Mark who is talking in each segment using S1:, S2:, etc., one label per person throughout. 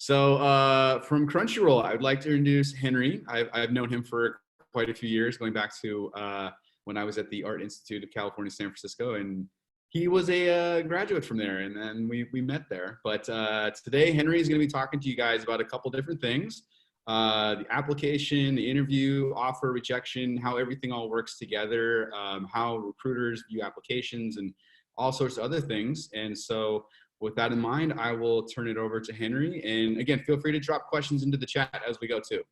S1: From Crunchyroll, I would like to introduce Henry. I've known him for quite a few years, going back to when I was at the Art Institute of California, San Francisco, and he was a graduate from there, and then we met there. But today, Henry is going to be talking to you guys about a couple different things. The application, the interview, offer, rejection, how everything all works together, how recruiters view applications, and all sorts of other things. And so with that in mind, I will turn it over to Henry. And again, feel free to drop questions into the chat as we go too.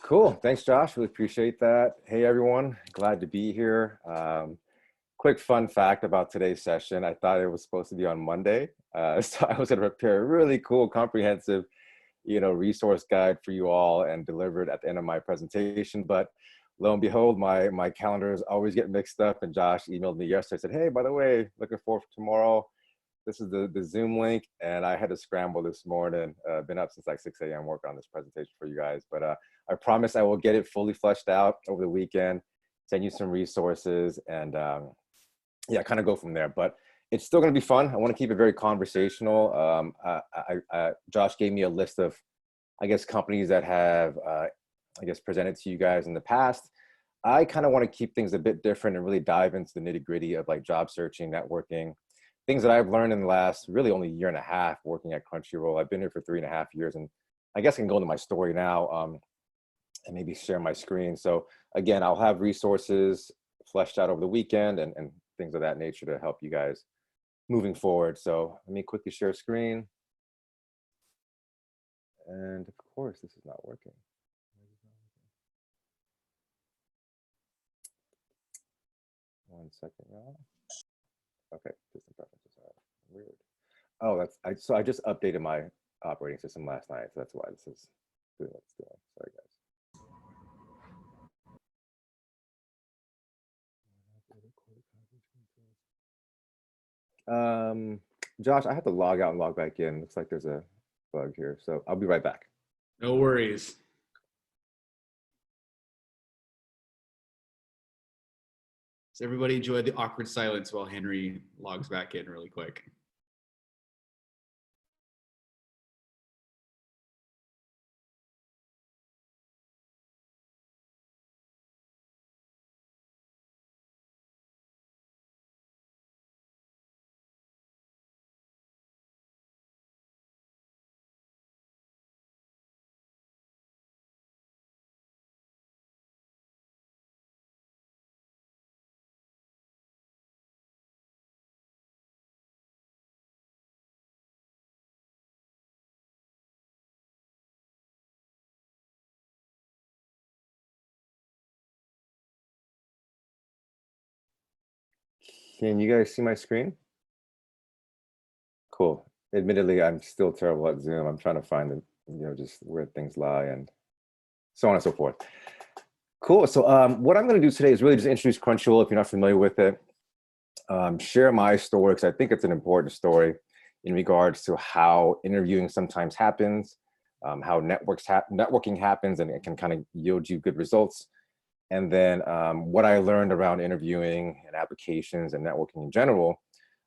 S2: Cool. Thanks, Josh. Really appreciate that. Hey, everyone. Glad to be here. Quick fun fact about today's session. I thought it was supposed to be on Monday. So I was going to prepare a really cool, comprehensive, resource guide for you all and deliver it at the end of my presentation. But lo and behold, my calendars always get mixed up. And Josh emailed me yesterday, said, hey, by the way, looking forward to tomorrow. This is the Zoom link, and I had to scramble this morning. Been up since like 6 a.m. working on this presentation for you guys. But I promise I will get it fully fleshed out over the weekend, send you some resources, and yeah, kind of go from there. But it's still going to be fun. I want to keep it very conversational. Josh gave me a list of, I guess, companies that have, presented to you guys in the past. I kind of want to keep things a bit different and really dive into the nitty gritty of like job searching, networking, things that I've learned in the last really only year and a half working at Crunchyroll. I've been here for 3.5 years, and I guess I can go into my story now and maybe share my screen. So again, I'll have resources fleshed out over the weekend and things of that nature to help you guys moving forward. So let me quickly share screen. And of course, this is not working. One second, y'all. Okay, system preferences are weird. Oh, so I just updated my operating system last night, so that's why this is doing what it's doing. Sorry, guys. Josh, I have to log out and log back in. Looks like there's a bug here, so I'll be right back.
S1: No worries. So everybody enjoy the awkward silence while Henry logs back in really quick.
S2: Can you guys see my screen? Cool. Admittedly, I'm still terrible at Zoom. I'm trying to find the, just where things lie and so on and so forth. Cool. So what I'm going to do today is really just introduce Crunchyroll if you're not familiar with it. Share my story because I think it's an important story in regards to how interviewing sometimes happens, how networking happens, and it can kind of yield you good results. And then what I learned around interviewing and applications and networking in general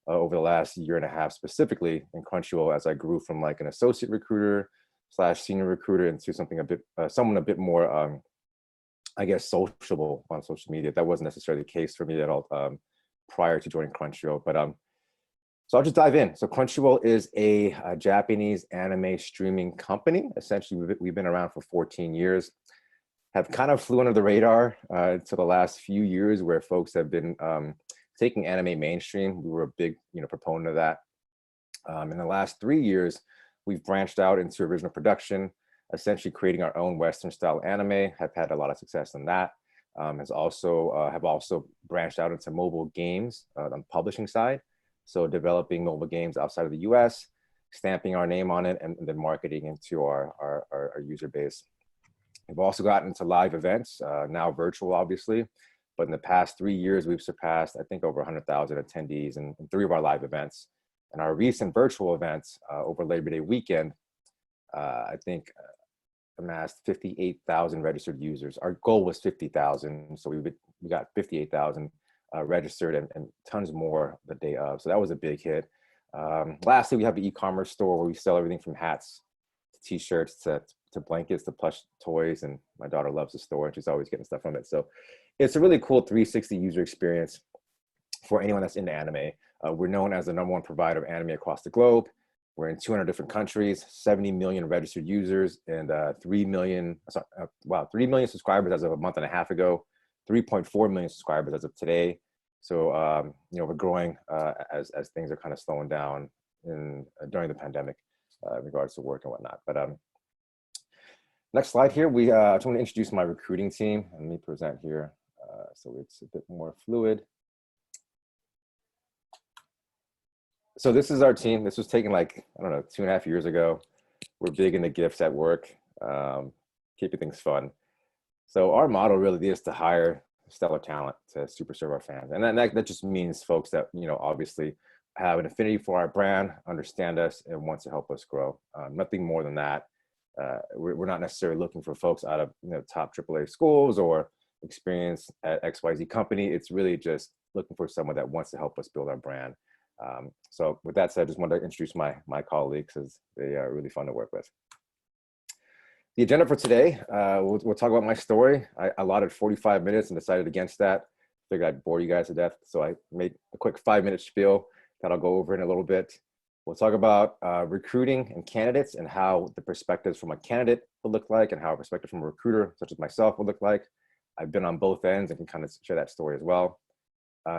S2: over the last year and a half, specifically in Crunchyroll, as I grew from like an associate recruiter / senior recruiter into someone a bit more, I guess, sociable on social media. That wasn't necessarily the case for me at all prior to joining Crunchyroll. But so I'll just dive in. So Crunchyroll is a Japanese anime streaming company. Essentially, we've been around for 14 years. Have kind of flew under the radar to the last few years where folks have been taking anime mainstream. We were a big proponent of that. In the last 3 years, we've branched out into original production, essentially creating our own Western style anime. Have had a lot of success in that. Have also branched out into mobile games on the publishing side. So developing mobile games outside of the US, stamping our name on it, and then marketing into our user base. We've also gotten into live events, now virtual, obviously. But in the past 3 years, we've surpassed, I think, over 100,000 attendees in 3 of our live events. And our recent virtual events over Labor Day weekend, I think, amassed 58,000 registered users. Our goal was 50,000, so we got 58,000 registered and tons more the day of. So that was a big hit. Lastly, we have the e-commerce store where we sell everything from hats to t-shirts to blankets to plush toys. And my daughter loves the store and she's always getting stuff from it. So it's a really cool 360 user experience for anyone that's into anime. We're known as the #1 provider of anime across the globe. We're in 200 different countries, 70 million registered users, and 3 million subscribers as of a month and a half ago, 3.4 million subscribers as of today. So, we're growing as things are kind of slowing down during the pandemic in regards to work and whatnot. But next slide here, I just want to introduce my recruiting team. Let me present here so it's a bit more fluid. So this is our team. This was taken like, I don't know, 2.5 years ago. We're big into gifts at work, keeping things fun. So our model really is to hire stellar talent to super serve our fans. And that just means folks that, obviously have an affinity for our brand, understand us, and want to help us grow. Nothing more than that. We're not necessarily looking for folks out of top AAA schools or experience at XYZ company. It's really just looking for someone that wants to help us build our brand. So with that said, I just wanted to introduce my colleagues as they are really fun to work with. The agenda for today, we'll talk about my story. I allotted 45 minutes and decided against that. Figured I'd bore you guys to death. So I made a quick 5-minute spiel that I'll go over in a little bit. We'll talk about recruiting and candidates and how the perspectives from a candidate would look like and how a perspective from a recruiter, such as myself, would look like. I've been on both ends and can kind of share that story as well.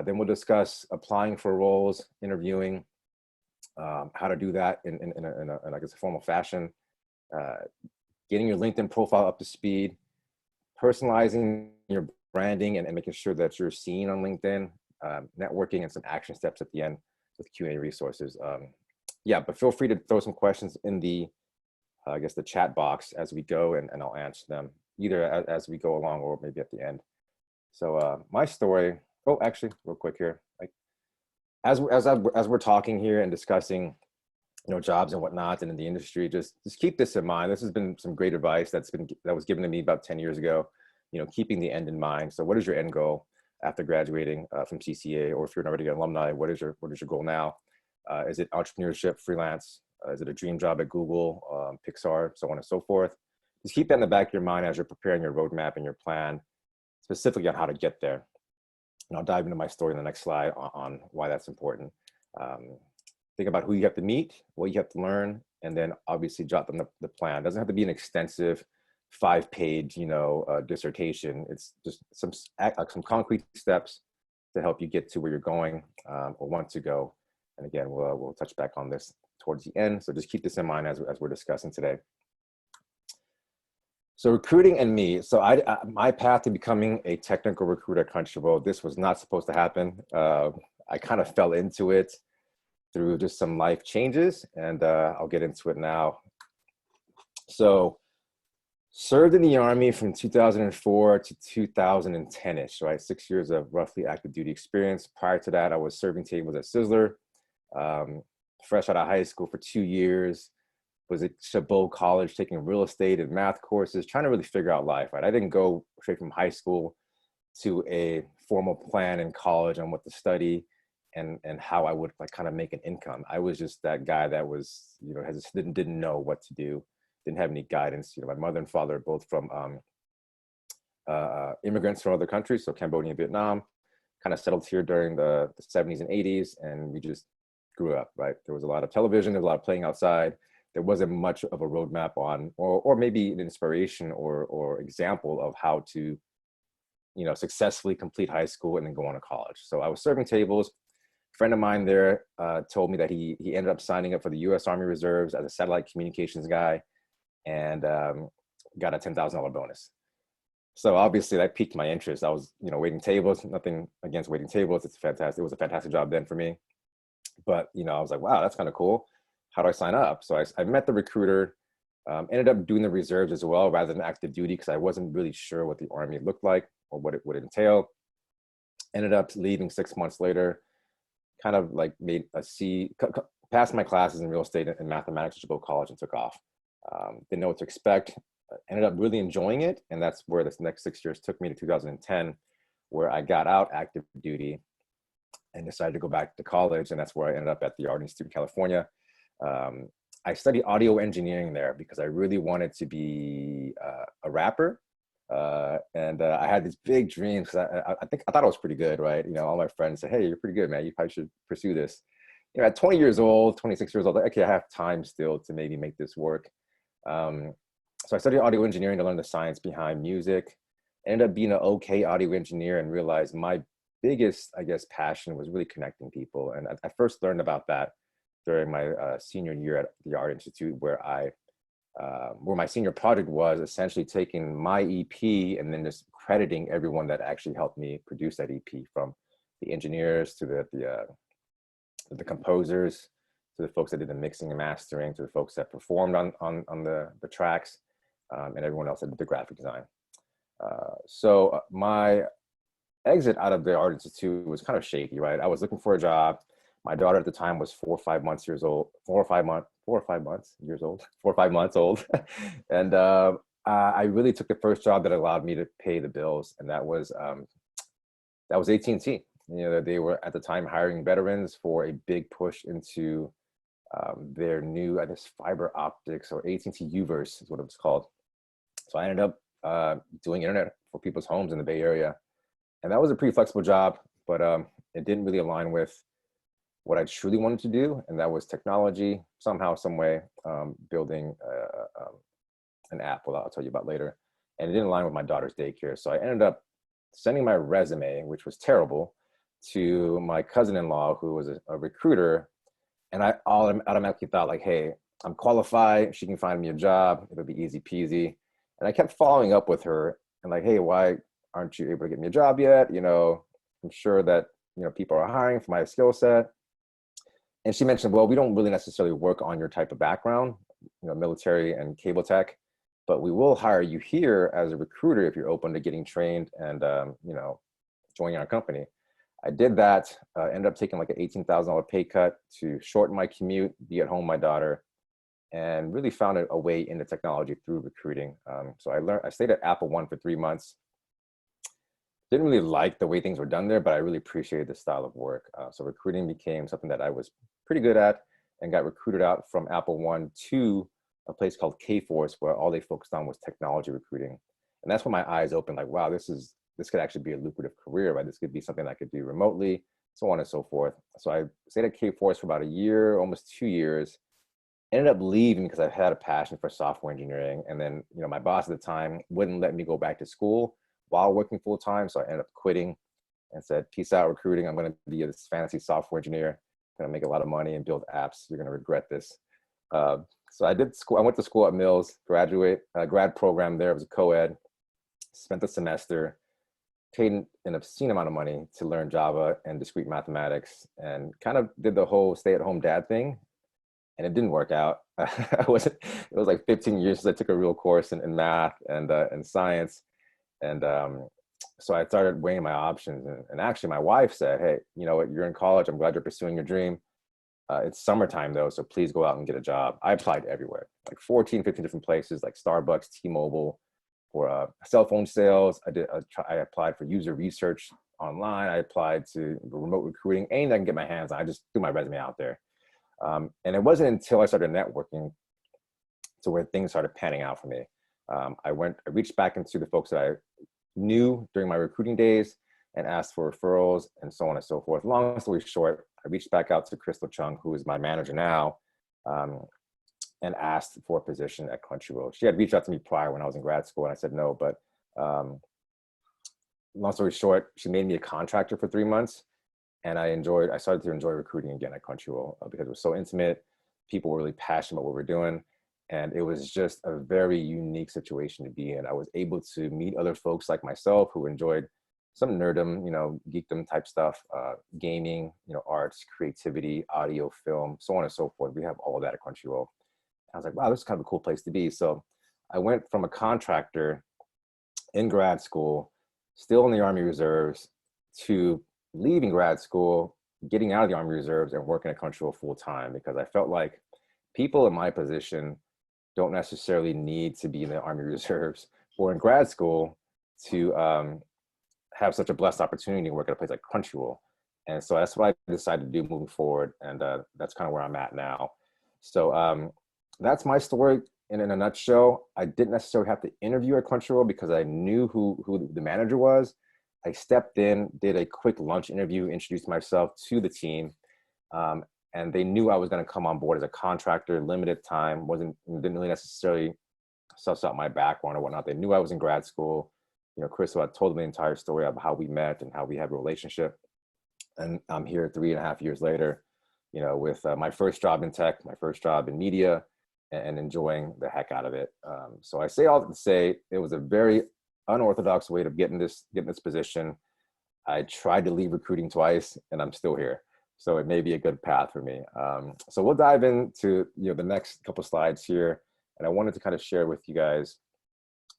S2: Then we'll discuss applying for roles, interviewing, how to do that in I guess, a formal fashion, getting your LinkedIn profile up to speed, personalizing your branding and making sure that you're seen on LinkedIn, networking, and some action steps at the end with Q&A resources. But feel free to throw some questions in the, I guess, the chat box as we go, and I'll answer them either as we go along or maybe at the end. So my story. Oh, actually, real quick here. Like, as we're talking here and discussing, jobs and whatnot, and in the industry, just keep this in mind. This has been some great advice that was given to me about 10 years ago. Keeping the end in mind. So, what is your end goal after graduating from CCA, or if you're already an alumni, what is your goal now? Is it entrepreneurship, freelance? Is it a dream job at Google, Pixar, so on and so forth? Just keep that in the back of your mind as you're preparing your roadmap and your plan, specifically on how to get there. And I'll dive into my story in the next slide on why that's important. Think about who you have to meet, what you have to learn, and then obviously jot them the plan. It doesn't have to be an extensive 5-page, dissertation. It's just some concrete steps to help you get to where you're going or want to go. And again, we'll touch back on this towards the end. So just keep this in mind as we're discussing today. So recruiting and me. So my path to becoming a technical recruiter at Crunchyroll, this was not supposed to happen. I kind of fell into it through just some life changes, and I'll get into it now. So served in the Army from 2004 to 2010-ish, right? 6 years of roughly active duty experience. Prior to that, I was serving tables at Sizzler, fresh out of high school for 2 years. Was at Chabot College taking real estate and math courses, trying to really figure out life, right? I didn't go straight from high school to a formal plan in college on what to study and how I would kind of make an income. I was just that guy that was, didn't know what to do, didn't have any guidance. My mother and father are both from immigrants from other countries, so Cambodia and Vietnam, kind of settled here during the 70s and 80s, and we just grew up, right? There was a lot of television, there was a lot of playing outside. There wasn't much of a roadmap on, or maybe an inspiration or example of how to, successfully complete high school and then go on to college. So I was serving tables. A friend of mine there told me that he ended up signing up for the U.S. Army Reserves as a satellite communications guy, and got a $10,000 bonus. So obviously that piqued my interest. I was, waiting tables. Nothing against waiting tables. It was a fantastic job then for me. But I was like, wow, that's kind of cool. How do I sign up? So I met the recruiter, ended up doing the reserves as well, rather than active duty, because I wasn't really sure what the Army looked like or what it would entail. Ended up leaving 6 months later, kind of like made a C, passed my classes in real estate and mathematics at Chabot College and took off. Didn't know what to expect. Ended up really enjoying it. And that's where this next 6 years took me to 2010, where I got out active duty and decided to go back to college. And that's where I ended up at the Art Institute in California. Um, I studied audio engineering there because I really wanted to be a rapper. And I had these big dreams because I thought I was pretty good, right? You know, all my friends said, "Hey, you're pretty good, man. You probably should pursue this." You know, at 20 years old, 26 years old, like, okay, I have time still to maybe make this work. Um, so I studied audio engineering to learn the science behind music. Ended up being an okay audio engineer and realized my biggest, I guess, passion was really connecting people. And I first learned about that during my senior year at the Art Institute, where my senior project was essentially taking my EP and then just crediting everyone that actually helped me produce that EP, from the engineers to the composers, to the folks that did the mixing and mastering, to the folks that performed on the tracks, and everyone else that did the graphic design. So my exit out of the Art Institute was kind of shaky, right? I was looking for a job. My daughter at the time was 4 or 5 months old. And I really took the first job that allowed me to pay the bills. And that was AT&T. You know, they were at the time hiring veterans for a big push into their new, I guess, fiber optics, or AT&T Uverse is what it was called. So I ended up doing internet for people's homes in the Bay Area. And that was a pretty flexible job, but it didn't really align with what I truly wanted to do. And that was technology, somehow, some way, building an app, well, I'll tell you about later. And it didn't align with my daughter's daycare. So I ended up sending my resume, which was terrible, to my cousin-in-law, who was a recruiter. And I automatically thought, like, hey, I'm qualified. She can find me a job. It'll be easy peasy. And I kept following up with her and like, hey, why aren't you able to get me a job yet? You know, I'm sure that, you know, people are hiring for my skill set. And she mentioned, well, we don't really necessarily work on your type of background, you know, military and cable tech, but we will hire you here as a recruiter if you're open to getting trained and, you know, joining our company. I did that, ended up taking like an $18,000 pay cut to shorten my commute, be at home with my daughter, and really found a way into technology through recruiting. So I stayed at Apple One for 3 months. Didn't really like the way things were done there, but I really appreciated the style of work. So recruiting became something that I was pretty good at, and got recruited out from Apple One to a place called Kforce, where all they focused on was technology recruiting. And that's when my eyes opened, like, wow, this could actually be a lucrative career, right? This could be something I could do remotely, so on and so forth. So I stayed at Kforce for about a year, almost 2 years. Ended up leaving because I had a passion for software engineering. And then, you know, my boss at the time wouldn't let me go back to school while working full time. So I ended up quitting and said, peace out, recruiting. I'm going to be this fancy software engineer, going to make a lot of money and build apps. You're going to regret this. So I did school. I went to school at Mills, grad program there. It was a co-ed. Spent the semester, paid an obscene amount of money to learn Java and discrete mathematics, and kind of did the whole stay-at-home dad thing. And it didn't work out. It was like 15 years since I took a real course in math and science. And so I started weighing my options. And actually my wife said, hey, you know what, you're in college. I'm glad you're pursuing your dream. It's summertime though, so please go out and get a job. I applied everywhere, like 14, 15 different places, like Starbucks, T-Mobile, for cell phone sales. I applied for user research online. I applied to remote recruiting, anything I can get my hands on. I just threw my resume out there. And it wasn't until I started networking to where things started panning out for me. I reached back into the folks that I knew during my recruiting days and asked for referrals and so on and so forth. Long story short, I reached back out to Crystal Chung, who is my manager now, and asked for a position at Crunchyroll. She had reached out to me prior when I was in grad school, and I said no, but long story short, she made me a contractor for 3 months. And I started to enjoy recruiting again at Crunchyroll because it was so intimate. People were really passionate about what we're doing. And it was just a very unique situation to be in. I was able to meet other folks like myself who enjoyed some nerdom, you know, geekdom type stuff, gaming, you know, arts, creativity, audio, film, so on and so forth. We have all of that at Crunchyroll. I was like, wow, this is kind of a cool place to be. So I went from a contractor in grad school, still in the Army Reserves, to leaving grad school, getting out of the Army Reserves and working at Crunchyroll full time, because I felt like people in my position don't necessarily need to be in the Army Reserves or in grad school to have such a blessed opportunity to work at a place like Crunchyroll. And so that's what I decided to do moving forward. And that's kind of where I'm at now. So that's my story in a nutshell. I didn't necessarily have to interview at Crunchyroll because I knew who the manager was. I stepped in, did a quick lunch interview, introduced myself to the team. And they knew I was going to come on board as a contractor, limited time, didn't really necessarily suss out my background or whatnot. They knew I was in grad school. You know, Crystal had told them the entire story of how we met and how we had a relationship. And I'm here 3.5 years later, you know, with my first job in tech, my first job in media, and enjoying the heck out of it. So I say all that to say it was a very unorthodox way of getting this position. I tried to leave recruiting twice, and I'm still here. So it may be a good path for me. So we'll dive into the next couple slides here, and I wanted to kind of share with you guys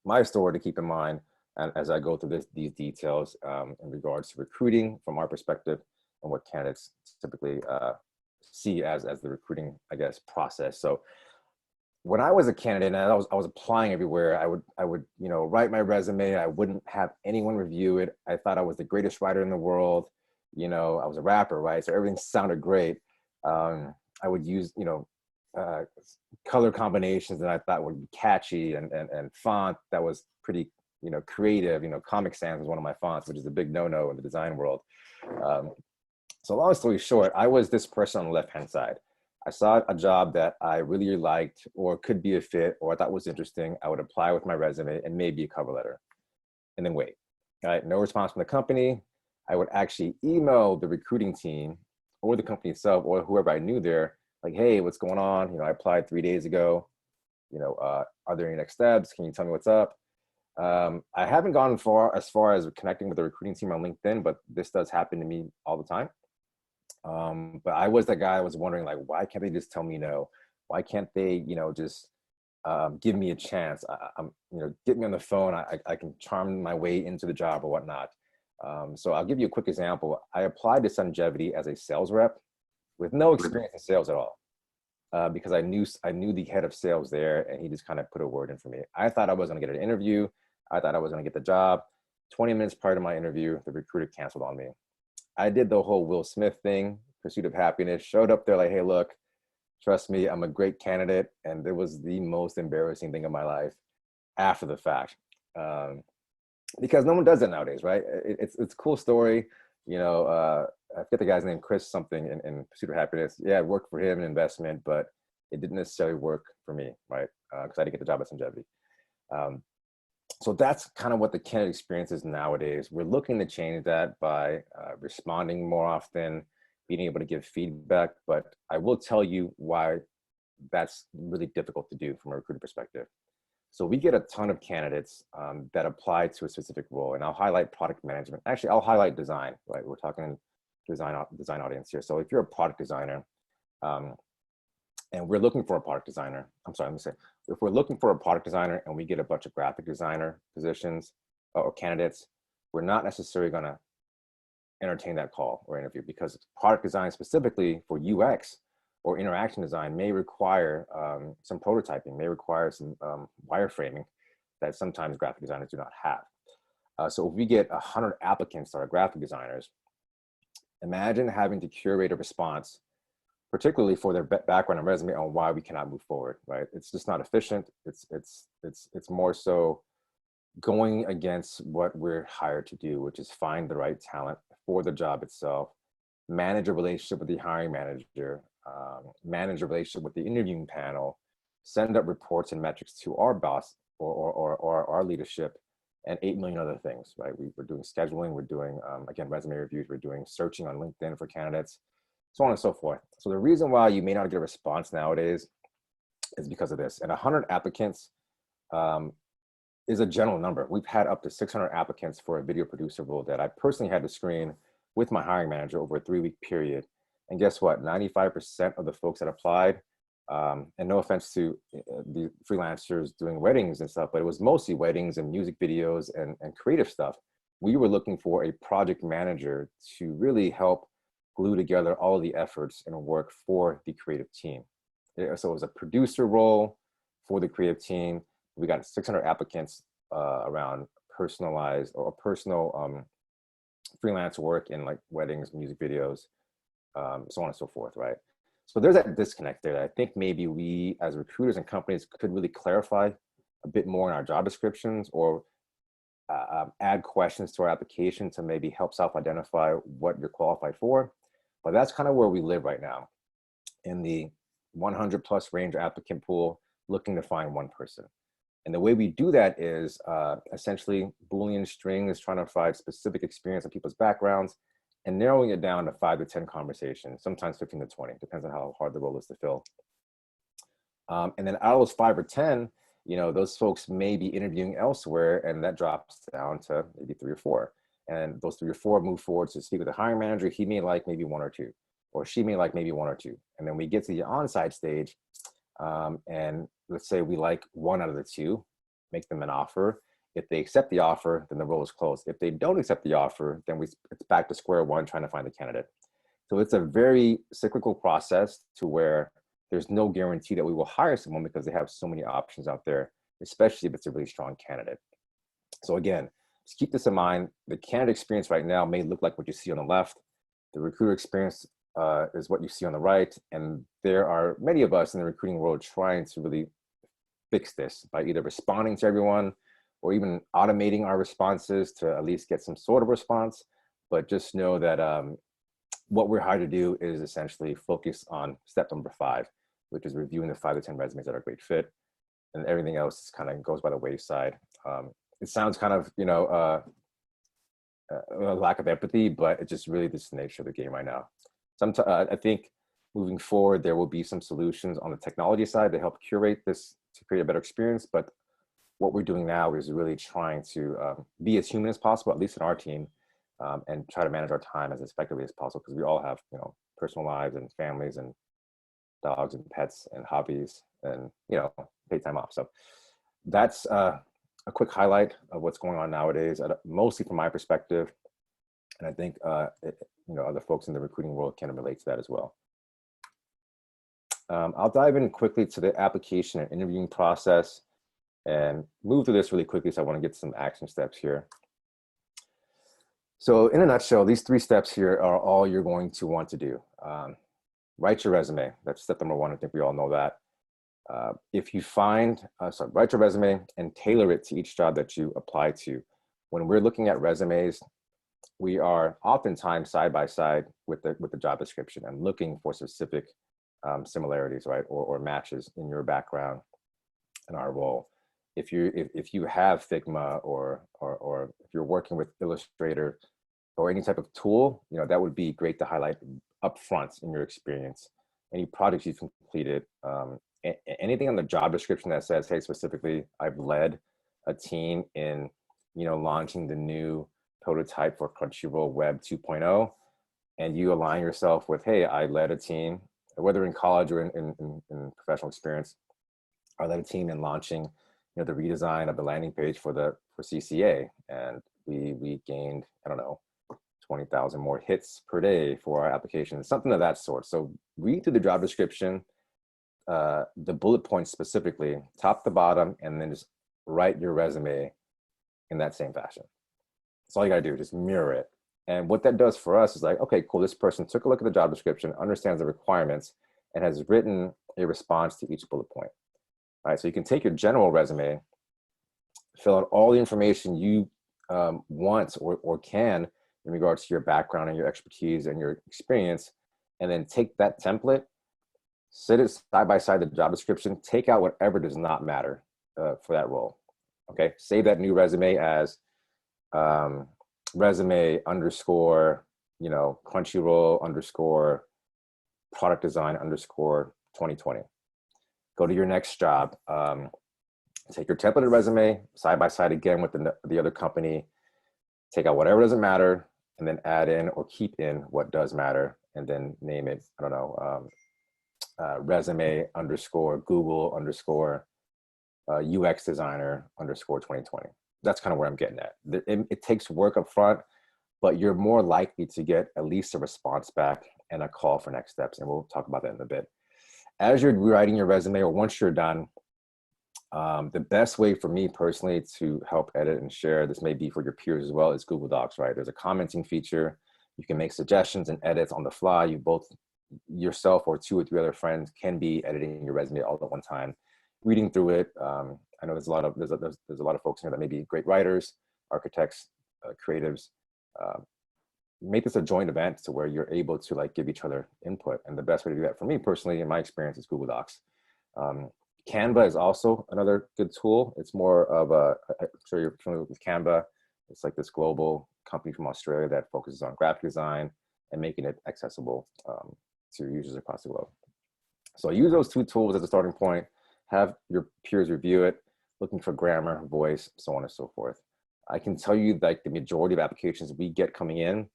S2: my story to keep in mind and as I go through these details in regards to recruiting from our perspective and what candidates typically see as the recruiting, I guess, process. So when I was a candidate and I was applying everywhere, I would write my resume. I wouldn't have anyone review it. I thought I was the greatest writer in the world. You know, I was a rapper, right? So everything sounded great. I would use color combinations that I thought would be catchy and font that was pretty creative. Comic Sans was one of my fonts, which is a big no-no in the design world. So long story short, I was this person on the left-hand side. I saw a job that I really liked or could be a fit or I thought was interesting. I would apply with my resume and maybe a cover letter and then wait. All right, no response from the company. I would actually email the recruiting team or the company itself or whoever I knew there, like, hey, what's going on? I applied 3 days ago. Are there any next steps? Can you tell me what's up? I haven't gone as far as connecting with the recruiting team on LinkedIn, but this does happen to me all the time. But I was that guy. I was wondering, like, why can't they just tell me no? Why can't they, just give me a chance? Get me on the phone. I can charm my way into the job or whatnot. So I'll give you a quick example. I applied to Sungevity as a sales rep with no experience in sales at all, because I knew the head of sales there, and he just kind of put a word in for me. I thought I was going to get an interview. I thought I was going to get the job. 20 minutes prior to my interview, the recruiter canceled on me. I did the whole Will Smith thing, Pursuit of Happiness, showed up there like, hey, look, trust me, I'm a great candidate. And it was the most embarrassing thing of my life after the fact. Because no one does it nowadays, right? It's a cool story. I forget the guy's name, Chris something in Pursuit of Happiness. Yeah, it worked for him in investment, but it didn't necessarily work for me, right? Because I didn't get the job at Sungevity. So that's kind of what the candidate experience is nowadays. We're looking to change that by responding more often, being able to give feedback. But I will tell you why that's really difficult to do from a recruiter perspective. So we get a ton of candidates that apply to a specific role, and I'll highlight product management. Actually, I'll highlight design, right? We're talking design audience here. So if you're a product designer, and we're looking for a product designer, if we're looking for a product designer and we get a bunch of graphic designer positions or candidates, we're not necessarily going to entertain that call or interview, because product design specifically for UX or interaction design may require some prototyping, may require some wireframing that sometimes graphic designers do not have. So if we get 100 applicants that are graphic designers, imagine having to curate a response, particularly for their background and resume, on why we cannot move forward, right? It's just not efficient. It's more so going against what we're hired to do, which is find the right talent for the job itself, manage a relationship with the hiring manager, manage a relationship with the interviewing panel, send up reports and metrics to our boss or our leadership, and 8 million other things, right? We're doing scheduling, we're doing, again, resume reviews, we're doing searching on LinkedIn for candidates, so on and so forth. So the reason why you may not get a response nowadays is because of this. And 100 applicants is a general number. We've had up to 600 applicants for a video producer role that I personally had to screen with my hiring manager over a 3-week period. And guess what? 95% of the folks that applied, and no offense to the freelancers doing weddings and stuff, but it was mostly weddings and music videos and creative stuff. We were looking for a project manager to really help glue together all the efforts and work for the creative team. So it was a producer role for the creative team. We got 600 applicants around personalized or personal freelance work in like weddings, music videos, so on and so forth, right? So there's that disconnect there that I think maybe we as recruiters and companies could really clarify a bit more in our job descriptions, or add questions to our application to maybe help self-identify what you're qualified for. But that's kind of where we live right now, in the 100 plus range applicant pool, looking to find one person. And the way we do that is essentially Boolean strings, trying to find specific experience in people's backgrounds and narrowing it down to 5 to 10 conversations, sometimes 15 to 20, depends on how hard the role is to fill. And then out of those 5 or 10, you know, those folks may be interviewing elsewhere, and that drops down to maybe 3 or 4. And those 3 or 4 move forward to speak with the hiring manager. He may like maybe 1 or 2, or she may like maybe 1 or 2. And then we get to the on-site stage, and let's say we like 1 out of the 2, make them an offer. If they accept the offer, then the role is closed. If they don't accept the offer, then it's back to square one, trying to find the candidate. So it's a very cyclical process to where there's no guarantee that we will hire someone, because they have so many options out there, especially if it's a really strong candidate. So again, just keep this in mind. The candidate experience right now may look like what you see on the left. The recruiter experience is what you see on the right. And there are many of us in the recruiting world trying to really fix this by either responding to everyone or even automating our responses to at least get some sort of response. But just know that what we're hired to do is essentially focus on step number 5, which is reviewing the 5 to 10 resumes that are a great fit, and everything else kind of goes by the wayside. It sounds kind of, you know, a lack of empathy, but it's just really just the nature of the game right now. I think moving forward, there will be some solutions on the technology side to help curate this to create a better experience. But what we're doing now is really trying to be as human as possible, at least in our team, and try to manage our time as effectively as possible, because we all have, you know, personal lives and families and dogs and pets and hobbies and, you know, paid time off. So that's a quick highlight of what's going on nowadays, mostly from my perspective. And I think, you know, other folks in the recruiting world can relate to that as well. I'll dive in quickly to the application and interviewing process and move through this really quickly. So I want to get some action steps here. So in a nutshell, these 3 steps here are all you're going to want to do. Write your resume. That's step number 1. I think we all know that. If you find, write your resume and tailor it to each job that you apply to. When we're looking at resumes, we are oftentimes side by side with the job description and looking for specific similarities, right, or matches in your background and our role. If you have Figma or if you're working with Illustrator or any type of tool, you know, that would be great to highlight up front in your experience. Any projects you've completed, anything on the job description that says, hey, specifically, I've led a team in, you know, launching the new prototype for Crunchyroll Web 2.0, and you align yourself with, hey, I led a team, whether in college or in professional experience, I led a team in launching, you know, the redesign of the landing page for CCA, and we gained, I don't know, 20,000 more hits per day for our application, something of that sort. So read through the job description, the bullet points specifically, top to bottom, and then just write your resume in that same fashion. That's all you gotta do, just mirror it. And what that does for us is like, okay, cool, this person took a look at the job description, understands the requirements, and has written a response to each bullet point. All right, so you can take your general resume, fill out all the information you want or can in regards to your background and your expertise and your experience, and then take that template, sit it side by side the job description, take out whatever does not matter for that role. Okay, save that new resume as resume underscore, you know, Crunchyroll underscore product design underscore 2020. Go to your next job. Take your templated resume side by side again with the other company. Take out whatever doesn't matter, and then add in or keep in what does matter, and then name it, I don't know, resume underscore Google underscore UX designer underscore 2020. That's kind of where I'm getting at. It takes work up front, but you're more likely to get at least a response back and a call for next steps. And we'll talk about that in a bit. As you're writing your resume, or once you're done, The best way for me personally to help edit and share, this may be for your peers as well, is Google Docs, right? There's a commenting feature. You can make suggestions and edits on the fly. You both, yourself or 2 or 3 other friends, can be editing your resume all at one time, reading through it. I know there's a lot of folks here that may be great writers, architects, creatives. Make this a joint event to where you're able to like give each other input. And the best way to do that for me personally, in my experience, is Google Docs. Canva is also another good tool. It's more of I'm sure you're familiar with Canva. It's like this global company from Australia that focuses on graphic design and making it accessible to users across the globe. So use those 2 tools as a starting point. Have your peers review it, looking for grammar, voice, so on and so forth. I can tell you like the majority of applications we get coming in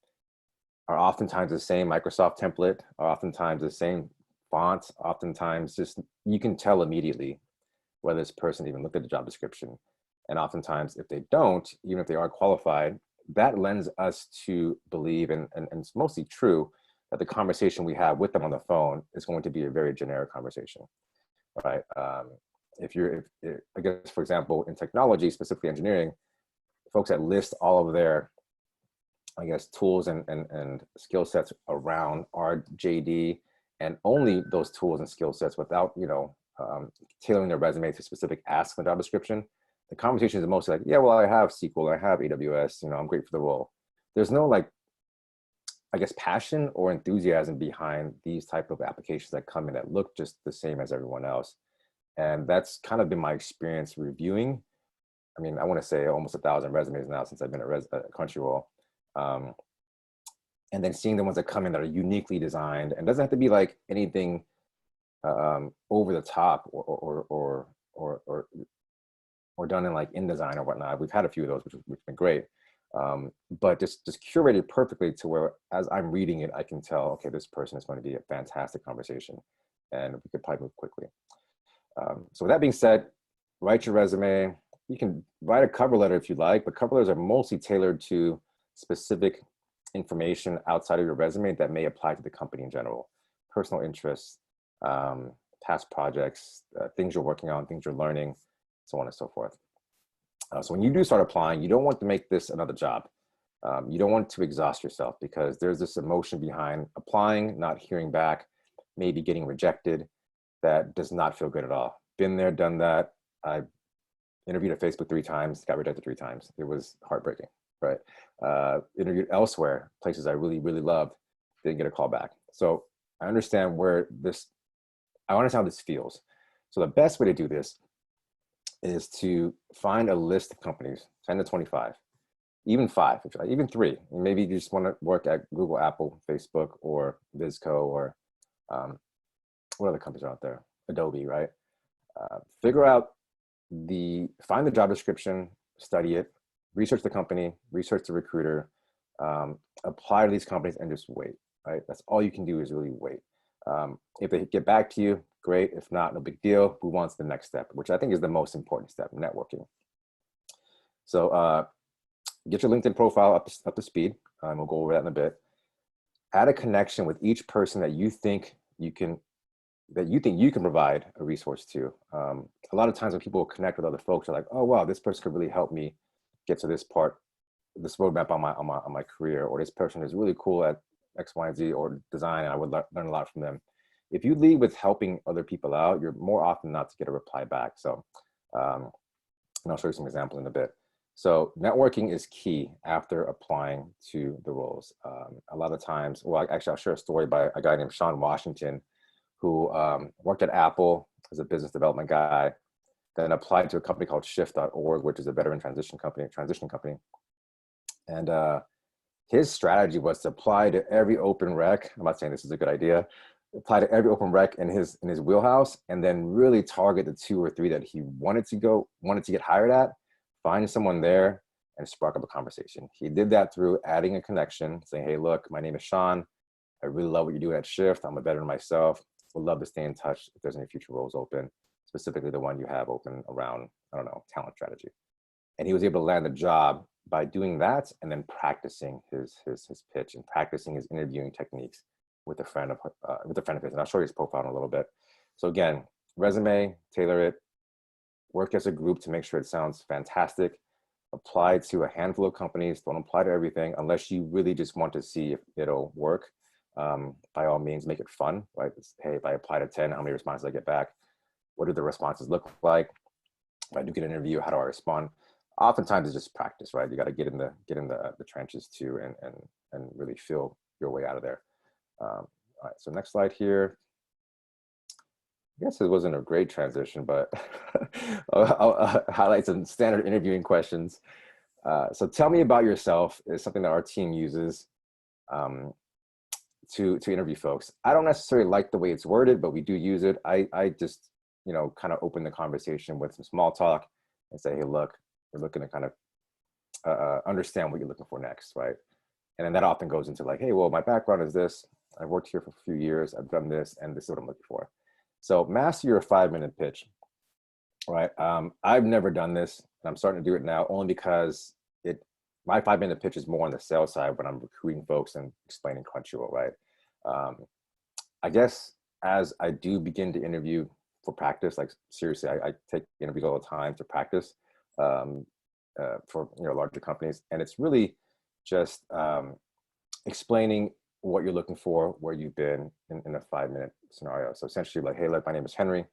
S2: are oftentimes the same Microsoft template, are oftentimes the same font, oftentimes just, you can tell immediately whether this person even looked at the job description. And oftentimes if they don't, even if they are qualified, that lends us to believe, and it's mostly true, that the conversation we have with them on the phone is going to be a very generic conversation, right? If I guess, for example, in technology, specifically engineering, folks that list all of their, I guess, tools and skill sets around our JD, and only those tools and skill sets without, tailoring their resume to specific asks in the job description, the conversation is mostly like, yeah, well, I have SQL, I have AWS, I'm great for the role. There's no like, I guess, passion or enthusiasm behind these type of applications that come in that look just the same as everyone else. And that's kind of been my experience reviewing. I mean, I want to say almost 1,000 resumes now since I've been at Crunchyroll. And then seeing the ones that come in that are uniquely designed, and doesn't have to be like anything over the top or done in like InDesign or whatnot. We've had a few of those, which have been great. But just curated perfectly to where, as I'm reading it, I can tell, okay, this person is going to be a fantastic conversation, and we could probably move quickly. So with that being said, write your resume. You can write a cover letter if you like, but cover letters are mostly tailored to specific information outside of your resume that may apply to the company in general. Personal interests, past projects, things you're working on, things you're learning, so on and so forth. So when you do start applying, you don't want to make this another job. You don't want to exhaust yourself, because there's this emotion behind applying, not hearing back, maybe getting rejected. That does not feel good at all. Been there, done that. I interviewed at Facebook 3 times, got rejected 3 times. It was heartbreaking, right? Interviewed elsewhere, places I really, really loved, didn't get a call back. So I understand I understand how this feels. So the best way to do this is to find a list of companies, 10 to 25, even 5, even 3. Maybe you just want to work at Google, Apple, Facebook, or Visco, or what other companies are out there? Adobe, right? Find the job description, study it, research the company, research the recruiter, apply to these companies, and just wait, right? That's all you can do, is really wait. If they get back to you, great. If not, no big deal. Move on to the next step, which I think is the most important step, networking. So get your LinkedIn profile up to speed. We'll go over that in a bit. Add a connection with each person that you think you can provide a resource to. A lot of times when people connect with other folks, are like, oh wow, this person could really help me get to this roadmap on my career, or this person is really cool at X, Y, and Z, or design, and I would learn a lot from them. If you lead with helping other people out, you're more often not to get a reply back. So, and I'll show you some examples in a bit. So networking is key after applying to the roles. A lot of times, well, actually, I'll share a story by a guy named Sean Washington, who worked at Apple as a business development guy, then applied to a company called Shift.org, which is a veteran transition company. And his strategy was to apply to every open rec. I'm not saying this is a good idea. Apply to every open rec in his wheelhouse, and then really target the 2 or 3 that he wanted to get hired at, find someone there, and spark up a conversation. He did that through adding a connection, saying, hey, look, my name is Sean. I really love what you're doing at Shift. I'm a veteran myself. Would love to stay in touch if there's any future roles open, specifically the one you have open around, I don't know, talent strategy. And he was able to land the job by doing that, and then practicing his pitch and practicing his interviewing techniques with a friend of his. And I'll show you his profile in a little bit. So again, resume, tailor it, work as a group to make sure it sounds fantastic. Apply to a handful of companies. Don't apply to everything unless you really just want to see if it'll work. By all means, make it fun, right? Hey, if I apply to 10, how many responses I get back? What do the responses look like? If I do get an interview, how do I respond? Oftentimes it's just practice, right? You got to get in the trenches too, and really feel your way out of there. All right, so next slide here. I guess it wasn't a great transition, but I'll highlight some standard interviewing questions. So tell me about yourself is something that our team uses to interview folks. I don't necessarily like the way it's worded, but we do use it. I just, kind of open the conversation with some small talk and say, hey, look, we're looking to kind of understand what you're looking for next, right? And then that often goes into like, hey, well, my background is this. I've worked here for a few years. I've done this, and this is what I'm looking for. So master your 5-minute pitch, right? I've never done this, and I'm starting to do it now only because my 5-minute pitch is more on the sales side when I'm recruiting folks and explaining Crunchyroll, right? I guess as I do begin to interview for practice, like seriously, I take interviews all the time to practice for larger companies, and it's really just explaining what you're looking for, where you've been in a 5-minute scenario. So essentially like, hey, look, my name is Henry.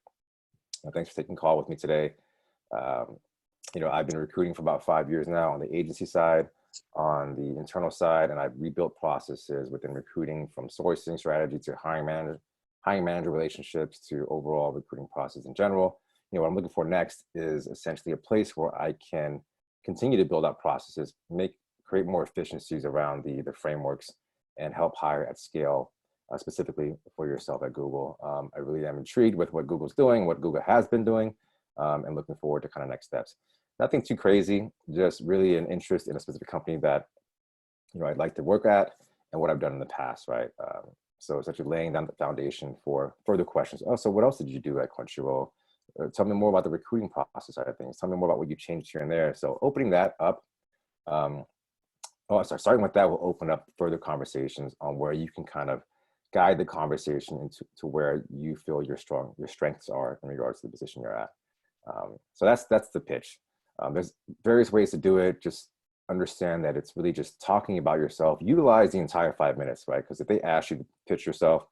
S2: Thanks for taking a call with me today. I've been recruiting for about 5 years now on the agency side, on the internal side, and I've rebuilt processes within recruiting from sourcing strategy to hiring manager relationships to overall recruiting process in general. What I'm looking for next is essentially a place where I can continue to build out processes, create more efficiencies around the frameworks, and help hire at scale, specifically for yourself at Google. I really am intrigued with what Google's doing, what Google has been doing, and looking forward to kind of next steps. Nothing too crazy, just really an interest in a specific company that I'd like to work at and what I've done in the past, right? So essentially laying down the foundation for further questions. Oh, so what else did you do at Crunchyroll? Tell me more about the recruiting process side of things. Tell me more about what you changed here and there. So opening that up, starting with that will open up further conversations on where you can kind of guide the conversation into where you feel your strengths are in regards to the position you're at. So that's the pitch. There's various ways to do it. Just understand that it's really just talking about yourself. Utilize the entire 5 minutes, right? Because if they ask you to pitch yourself,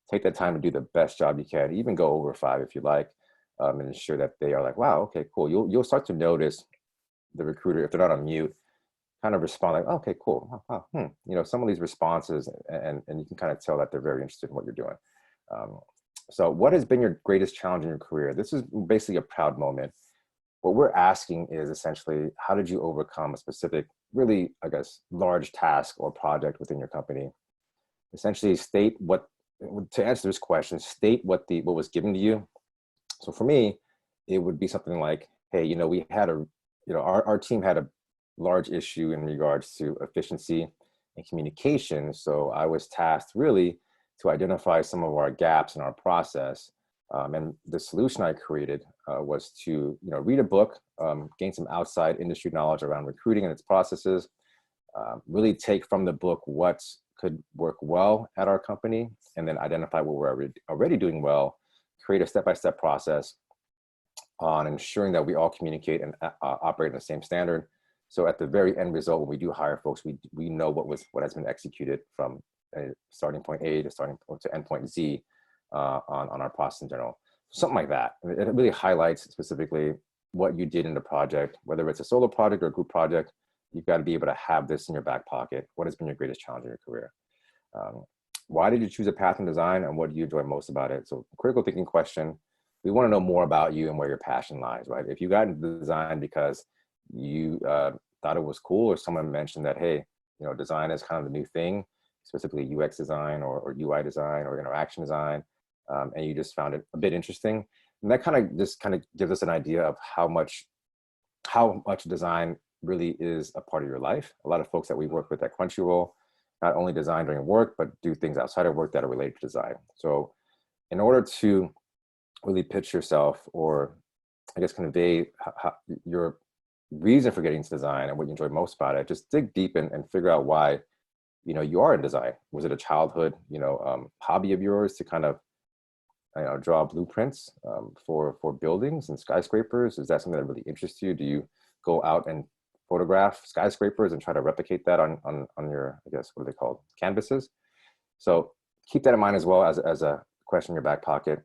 S2: take that time to do the best job you can. Even go over 5 if you like, and ensure that they are like, wow, okay, cool. You'll start to notice the recruiter, if they're not on mute, kind of respond like, okay, cool. Wow, some of these responses, and you can kind of tell that they're very interested in what you're doing. So what has been your greatest challenge in your career? This is basically a proud moment. What we're asking is essentially, how did you overcome a specific, really, I guess, large task or project within your company? Essentially to answer this question, state what was given to you. So for me, it would be something like, hey, we had our team had a large issue in regards to efficiency and communication. So I was tasked really to identify some of our gaps in our process. And the solution I created was to read a book, gain some outside industry knowledge around recruiting and its processes, really take from the book what could work well at our company, and then identify what we're already doing well, create a step-by-step process on ensuring that we all communicate and operate in the same standard. So at the very end result, when we do hire folks, we know what has been executed from starting point A to endpoint Z on our process in general. Something like that. It really highlights specifically what you did in the project, whether it's a solo project or a group project. You've got to be able to have this in your back pocket. What has been your greatest challenge in your career? Why did you choose a path in design, and what do you enjoy most about it? So critical thinking question. We want to know more about you and where your passion lies, right? If you got into design because you thought it was cool, or someone mentioned that, hey, design is kind of the new thing, specifically UX design or UI design or interaction design, and you just found it a bit interesting, and that kind of gives us an idea of how much design really is a part of your life. A lot of folks that we work with at Crunchyroll not only design during work, but do things outside of work that are related to design. So in order to really pitch yourself, or I guess convey your reason for getting into design and what you enjoy most about it, just dig deep and figure out why you are in design. Was it a childhood hobby of yours to kind of draw blueprints for buildings and skyscrapers? Is that something that really interests you? Do you go out and photograph skyscrapers and try to replicate that on your, I guess, what are they called, canvases? So keep that in mind as well as a question in your back pocket.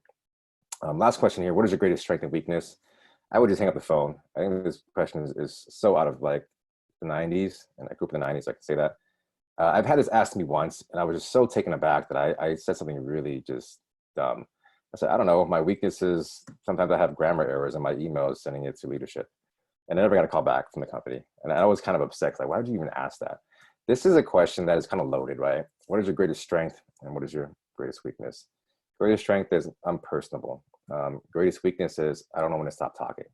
S2: Last question here: what is your greatest strength and weakness? I would just hang up the phone. I think this question is so out of like the 90s, and I grew up in the 90s, I can say that. I've had this asked me once, and I was just so taken aback that I said something really just dumb. I said, I don't know, my weakness is sometimes I have grammar errors in my emails sending it to leadership. And I never got a call back from the company. And I was kind of upset, like, why would you even ask that? This is a question that is kind of loaded, right? What is your greatest strength and what is your greatest weakness? Greatest strength is I'm personable. Greatest weakness is I don't know when to stop talking.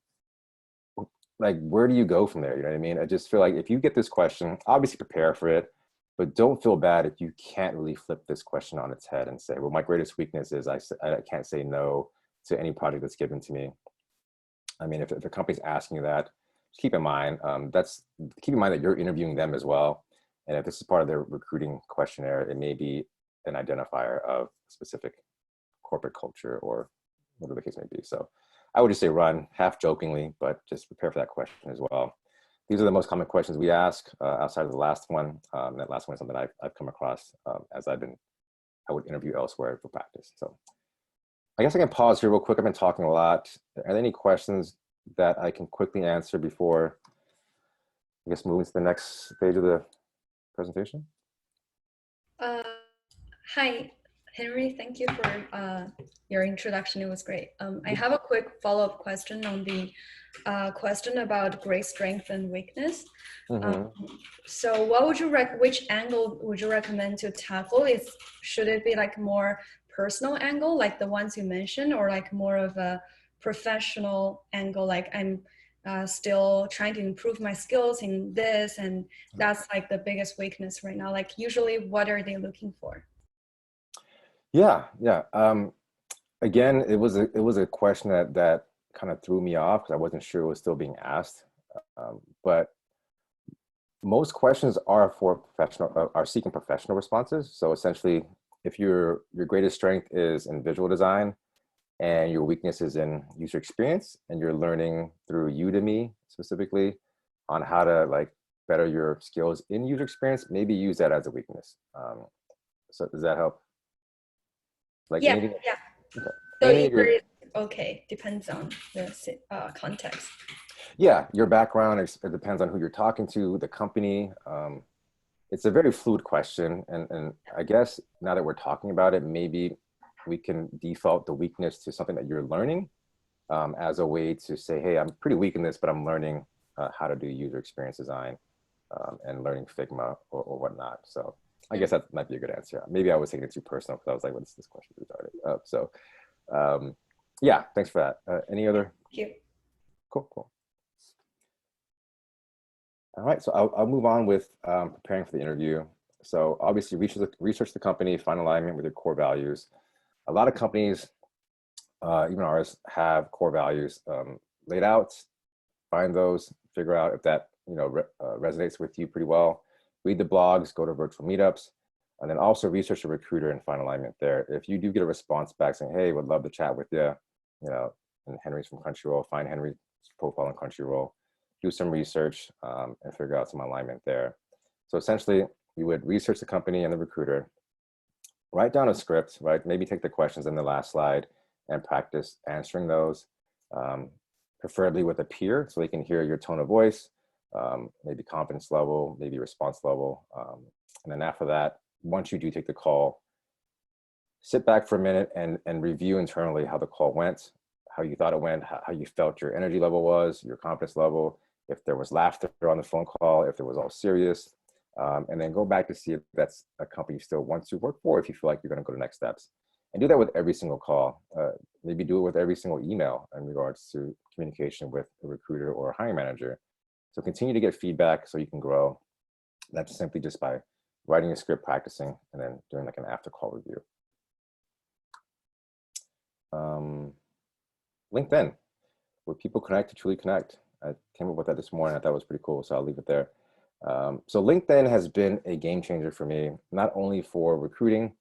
S2: Like, where do you go from there? You know what I mean? I just feel like if you get this question, obviously prepare for it, but don't feel bad if you can't really flip this question on its head and say, well, my greatest weakness is I can't say no to any project that's given to me. I mean, if a company's asking you that, just keep in mind, keep in mind that you're interviewing them as well. And if this is part of their recruiting questionnaire, it may be an identifier of specific corporate culture or whatever the case may be. So I would just say run, half jokingly, but just prepare for that question as well. These are the most common questions we ask outside of the last one. That last one is something I've come across as I would interview elsewhere for practice. So I guess I can pause here real quick. I've been talking a lot. Are there any questions that I can quickly answer before, I guess, moving to the next stage of the presentation?
S3: Hi, Henry. Thank you for your introduction. It was great. I have a quick follow-up question on the question about great strength and weakness. So what would you which angle would you recommend to tackle? Should it be like more personal angle, like the ones you mentioned, or like more of a professional angle, like I'm still trying to improve my skills in this, and that's like the biggest weakness right now? Like, usually what are they looking for?
S2: Yeah. Again, it was a question that kind of threw me off because I wasn't sure it was still being asked. But most questions are seeking professional responses. So essentially, if your greatest strength is in visual design and your weakness is in user experience, and you're learning through Udemy specifically on how to like better your skills in user experience, maybe use that as a weakness. So does that help? Like
S3: yeah.
S2: anything?
S3: Yeah.
S2: Okay.
S3: So okay, depends on the context.
S2: Yeah, your background, it depends on who you're talking to, the company. It's a very fluid question. And I guess now that we're talking about it, maybe we can default the weakness to something that you're learning as a way to say, hey, I'm pretty weak in this, but I'm learning how to do user experience design and learning Figma or whatnot. So I guess that might be a good answer. Maybe I was taking it too personal because I was like, what's this question regarding? So yeah, thanks for that. Any other?
S3: Thank you.
S2: Cool. All right, so I'll move on with preparing for the interview. So obviously research the company, find alignment with your core values. A lot of companies, even ours, have core values laid out. Find those, figure out if that resonates with you pretty well. Read the blogs, go to virtual meetups, and then also research a recruiter and find alignment there. If you do get a response back saying, hey, would love to chat with you, and Henry's from Crunchyroll, find Henry's profile on Crunchyroll, do some research and figure out some alignment there. So essentially, you would research the company and the recruiter, write down a script, right? Maybe take the questions in the last slide and practice answering those, preferably with a peer so they can hear your tone of voice, maybe confidence level, maybe response level. And then after that, once you do take the call, sit back for a minute and review internally how the call went, how you thought it went, how you felt your energy level was, your confidence level, if there was laughter on the phone call, if it was all serious, and then go back to see if that's a company you still want to work for, if you feel like you're going to go to next steps. And do that with every single call. Maybe do it with every single email in regards to communication with a recruiter or a hiring manager. So continue to get feedback so you can grow. That's simply just by writing a script, practicing, and then doing like an after call review. LinkedIn, where people connect to truly connect. I came up with that this morning. I thought it was pretty cool, so I'll leave it there. So LinkedIn has been a game changer for me, not only for recruiting,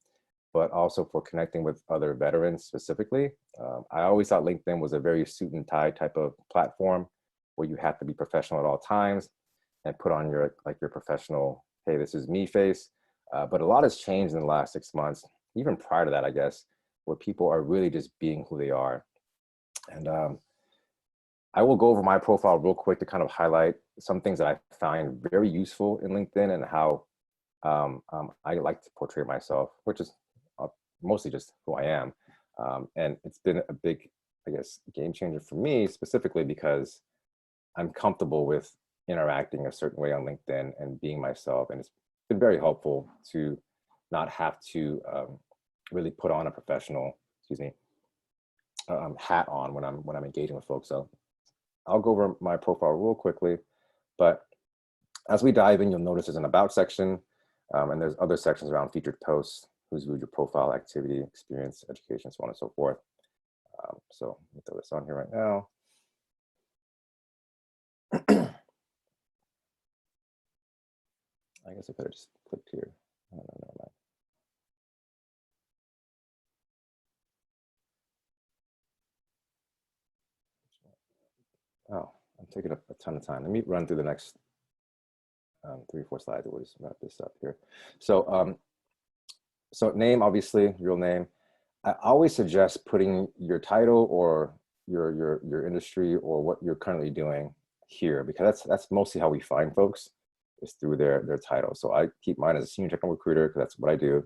S2: but also for connecting with other veterans specifically. I always thought LinkedIn was a very suit and tie type of platform where you have to be professional at all times and put on your professional, hey, this is me face. But a lot has changed in the last 6 months, even prior to that, I guess, where people are really just being who they are. And I will go over my profile real quick to kind of highlight some things that I find very useful in LinkedIn and how I like to portray myself, which is mostly just who I am. And it's been a big, I guess, game changer for me specifically because I'm comfortable with interacting a certain way on LinkedIn and being myself. And it's been very helpful to not have to really put on a professional, hat on when I'm engaging with folks. So I'll go over my profile real quickly, but as we dive in, you'll notice there's an about section, and there's other sections around featured posts, who's viewed your profile, activity, experience, education, so on and so forth. So let me throw this on here right now. I guess I could have just clicked here. I don't know. Oh, I'm taking a ton of time. Let me run through the next 3 or 4 slides. We'll just wrap this up here. So, so name, obviously, real name. I always suggest putting your title or your industry or what you're currently doing here, because that's mostly how we find folks, is through their title. So I keep mine as a senior technical recruiter because that's what I do.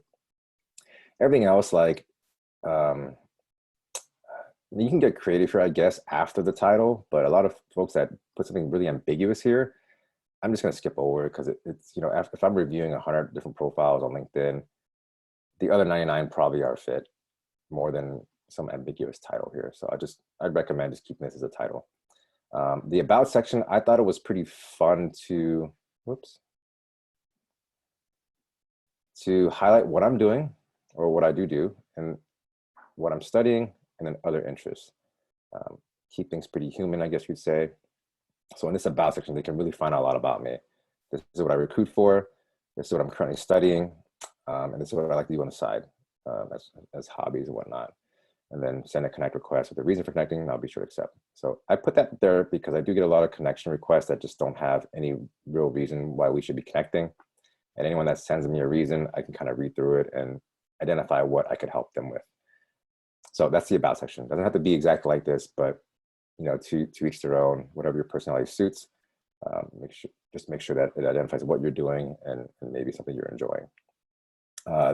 S2: Everything else, like you can get creative here, I guess, after the title, but a lot of folks that put something really ambiguous here, I'm just going to skip over because it's, you know, if I'm reviewing 100 different profiles on LinkedIn, the other 99 probably are fit more than some ambiguous title here. So I'd recommend just keeping this as a title. The about section, I thought it was pretty fun to highlight what I'm doing or what I do and what I'm studying, and then other interests. Keep things pretty human, I guess you'd say. So in this about section, they can really find out a lot about me. This is what I recruit for. This is what I'm currently studying. And this is what I like to do on the side as hobbies and whatnot. And then send a connect request with a reason for connecting, and I'll be sure to accept. So I put that there because I do get a lot of connection requests that just don't have any real reason why we should be connecting. And anyone that sends me a reason, I can kind of read through it and identify what I could help them with. So that's the about section. It doesn't have to be exactly like this, but you know, to each their own, whatever your personality suits. Make sure that it identifies what you're doing and maybe something you're enjoying.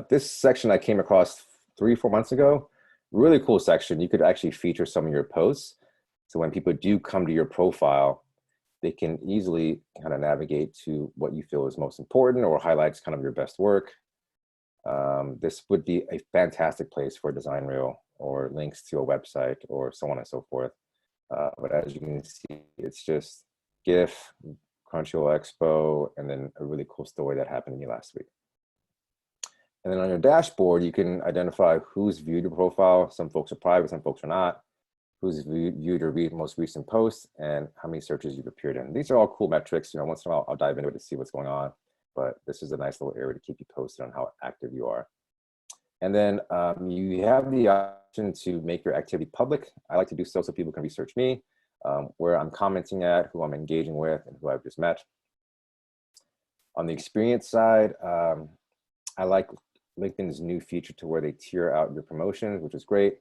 S2: This section I came across 3 or 4 months ago. Really cool section. You could actually feature some of your posts. So when people do come to your profile, they can easily kind of navigate to what you feel is most important or highlights kind of your best work. This would be a fantastic place for a design reel or links to a website or so on and so forth. But as you can see, it's just GIF, Crunchyroll Expo, and then a really cool story that happened to me last week. And then on your dashboard, you can identify who's viewed your profile. Some folks are private, some folks are not. Who's viewed your most recent posts and how many searches you've appeared in. These are all cool metrics. You know, once in a while, I'll dive into it to see what's going on. But this is a nice little area to keep you posted on how active you are. And then you have the option to make your activity public. I like to do so people can research me, where I'm commenting at, who I'm engaging with, and who I've just met. On the experience side, I like LinkedIn's new feature to where they tier out your promotions, which is great.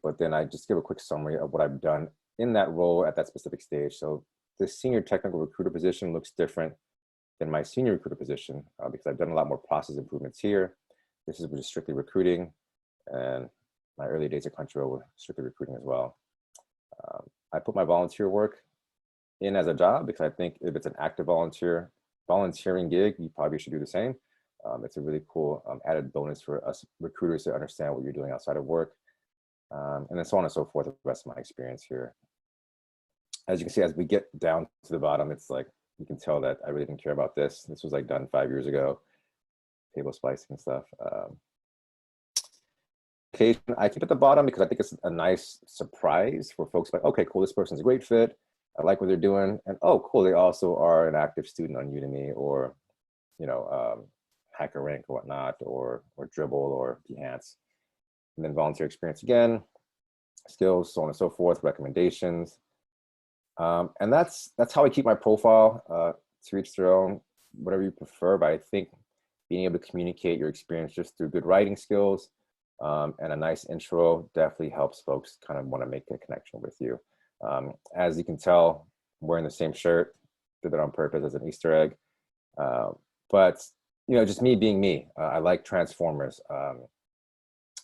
S2: But then I just give a quick summary of what I've done in that role at that specific stage. So the senior technical recruiter position looks different than my senior recruiter position because I've done a lot more process improvements here. This is just strictly recruiting, and my early days at Crunchyroll were strictly recruiting as well. I put my volunteer work in as a job because I think if it's an active volunteering gig, you probably should do the same. It's a really cool added bonus for us recruiters to understand what you're doing outside of work. And then so on and so forth, the rest of my experience here. As you can see, as we get down to the bottom, it's like, you can tell that I really didn't care about this. This was like done 5 years ago, table splicing and stuff. I keep at the bottom because I think it's a nice surprise for folks like, okay, cool, this person's a great fit. I like what they're doing. And oh, cool, they also are an active student on Udemy or, you know, hacker rank or whatnot, or dribble or behance. And then volunteer experience again, skills, so on and so forth, recommendations. And that's how I keep my profile, to each their own, whatever you prefer. But I think being able to communicate your experience just through good writing skills and a nice intro definitely helps folks kind of want to make a connection with you. As you can tell, I'm wearing the same shirt, did that on purpose as an Easter egg. But you know, just me being me. I like Transformers. I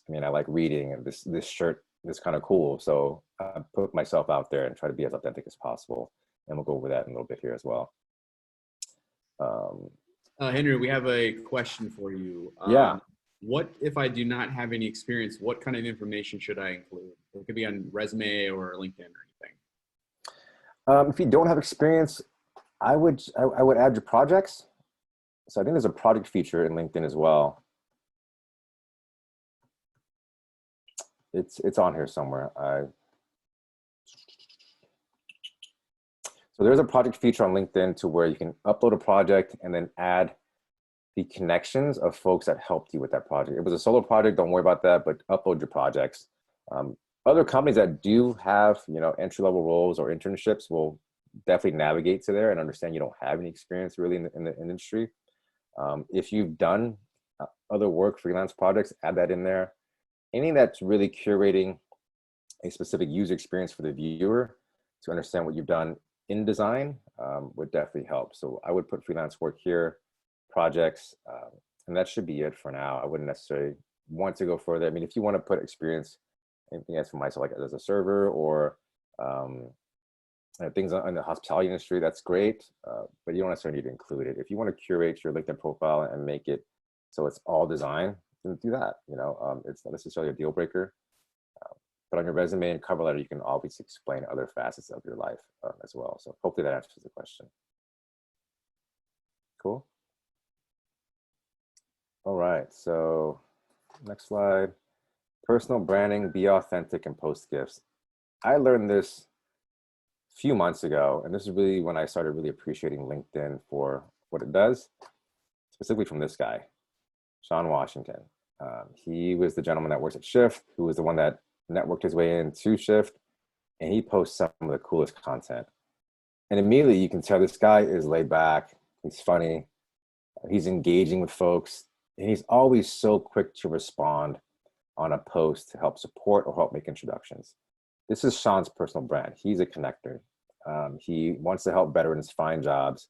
S2: mean, I like reading, and this shirt is kind of cool. So I put myself out there and try to be as authentic as possible. And we'll go over that in a little bit here as well.
S1: Henry, we have a question for you.
S2: Yeah.
S1: What if I do not have any experience? What kind of information should I include? It could be on resume or LinkedIn or anything.
S2: If you don't have experience, I would add your projects. So I think there's a project feature in LinkedIn as well. It's on here somewhere. So there's a project feature on LinkedIn to where you can upload a project and then add the connections of folks that helped you with that project. If it was a solo project, don't worry about that, but upload your projects. Other companies that do have, you know, entry-level roles or internships will definitely navigate to there and understand you don't have any experience really in the industry. If you've done other work, freelance projects, add that in there. Anything that's really curating a specific user experience for the viewer to understand what you've done in design would definitely help. So I would put freelance work here, projects, and that should be it for now. I wouldn't necessarily want to go further. I mean, if you want to put experience, anything else for myself, like as a server or things in the hospitality industry, that's great, but you don't necessarily need to include it. If you want to curate your LinkedIn profile and make it so it's all design, then do that. You know, it's not necessarily a deal breaker. But on your resume and cover letter, you can always explain other facets of your life as well. So hopefully that answers the question. Cool. All right, so next slide. Personal branding, be authentic and post gifts. I learned this a few months ago, and this is really when I started really appreciating LinkedIn for what it does, specifically from this guy, Sean Washington. He was the gentleman that works at Shift, who was the one that networked his way into Shift, and he posts some of the coolest content. And immediately you can tell this guy is laid back, he's funny, he's engaging with folks, and he's always so quick to respond on a post to help support or help make introductions. This is Sean's personal brand. He's a connector. He wants to help veterans find jobs,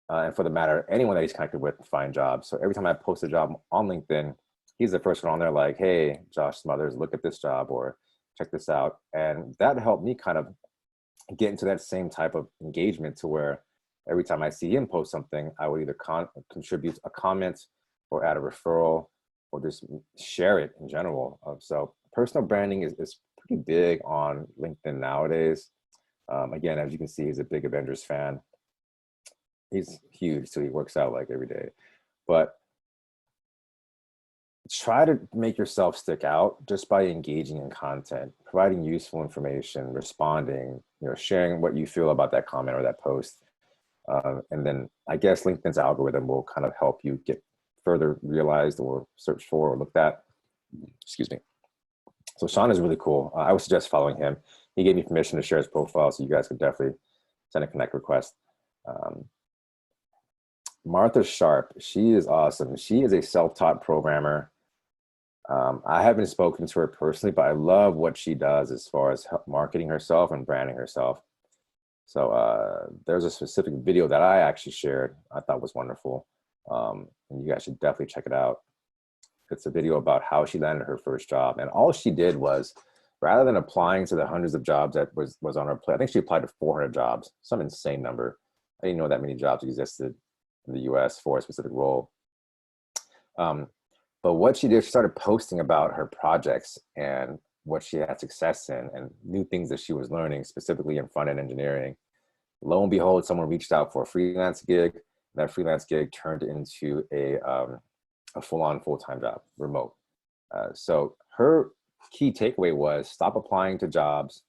S2: and for the matter, anyone that he's connected with find jobs. So every time I post a job on LinkedIn, he's the first one on there like, hey, Josh Smothers, look at this job or check this out. And that helped me kind of get into that same type of engagement to where every time I see him post something, I would either contribute a comment or add a referral or just share it in general. So personal branding is pretty big on LinkedIn nowadays. Again, as you can see, he's a big Avengers fan. He's huge, so he works out like every day. But try to make yourself stick out just by engaging in content, providing useful information, responding, you know, sharing what you feel about that comment or that post. And then I guess LinkedIn's algorithm will kind of help you get further realized or searched for or looked at. Excuse me. So Sean is really cool. I would suggest following him. He gave me permission to share his profile, so you guys could definitely send a connect request. Martha Sharp, she is awesome. She is a self-taught programmer. I haven't spoken to her personally, but I love what she does as far as marketing herself and branding herself. So there's a specific video that I actually shared I thought was wonderful. And you guys should definitely check it out. It's a video about how she landed her first job. And all she did was, rather than applying to the hundreds of jobs that was on her plate, I think she applied to 400 jobs, some insane number. I didn't know that many jobs existed in the US for a specific role. But what she did, she started posting about her projects and what she had success in and new things that she was learning, specifically in front-end engineering. Lo and behold, someone reached out for a freelance gig. That freelance gig turned into a full-on full-time job, remote. So her key takeaway was stop applying to jobs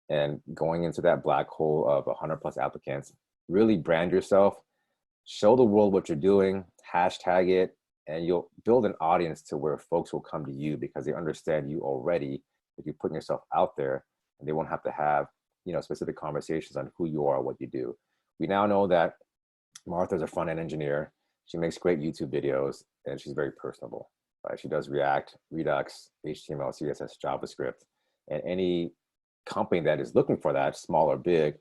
S2: and going into that black hole of 100 plus applicants. Really brand yourself, show the world what you're doing, hashtag it, and you'll build an audience to where folks will come to you because they understand you already if you're putting yourself out there, and they won't have to have, you know, specific conversations on who you are, what you do. We now know that Martha's a front-end engineer. She makes great YouTube videos, and she's very personable. Right? She does React, Redux, HTML, CSS, JavaScript, and any company that is looking for that, small or big,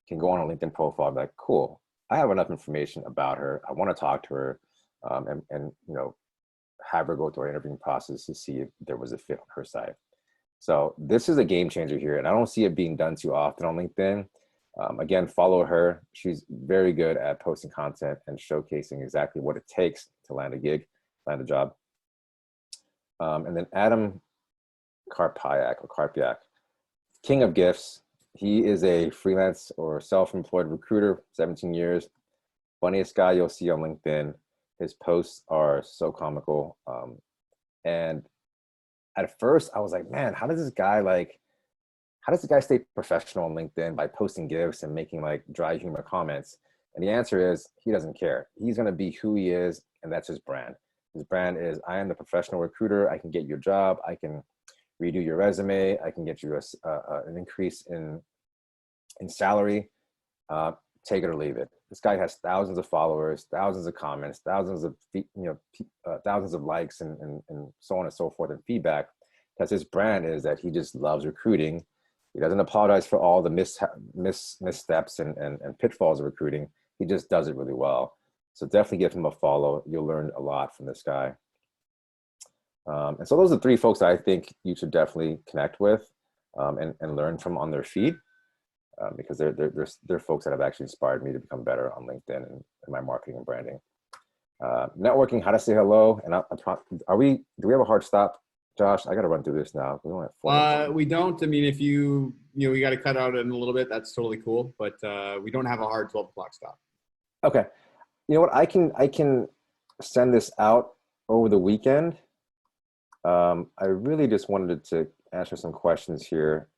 S2: can go on a LinkedIn profile and be like, cool, I have enough information about her. I want to talk to her, and you know, have her go through our interviewing process to see if there was a fit on her side. So this is a game changer here, and I don't see it being done too often on LinkedIn. Again, follow her. She's very good at posting content and showcasing exactly what it takes to land a gig, land a job. And then Adam Karpiak, king of gifts. He is a freelance or self-employed recruiter, 17 years. Funniest guy you'll see on LinkedIn. His posts are so comical. And at first I was like, man, how does this guy stay professional on LinkedIn by posting gifs and making like dry humor comments? And the answer is he doesn't care. He's going to be who he is, and that's his brand. His brand is, I am the professional recruiter. I can get your job. I can redo your resume. I can get you an increase in salary. Take it or leave it. This guy has thousands of followers, thousands of comments, thousands of thousands of likes, and so on and so forth, and feedback. Because his brand is that he just loves recruiting. He doesn't apologize for all the missteps and pitfalls of recruiting. He just does it really well. So definitely give him a follow. You'll learn a lot from this guy. And so those are 3 folks that I think you should definitely connect with and learn from on their feed, because they're folks that have actually inspired me to become better on LinkedIn and in my marketing and branding. Networking, how to say hello. And do we have a hard stop? Josh, I got to run through this now. We don't have 4 minutes.
S1: We don't. I mean, if we got to cut out in a little bit, that's totally cool. But we don't have a hard 12 o'clock stop.
S2: Okay. You know what? I can send this out over the weekend. I really just wanted to answer some questions here.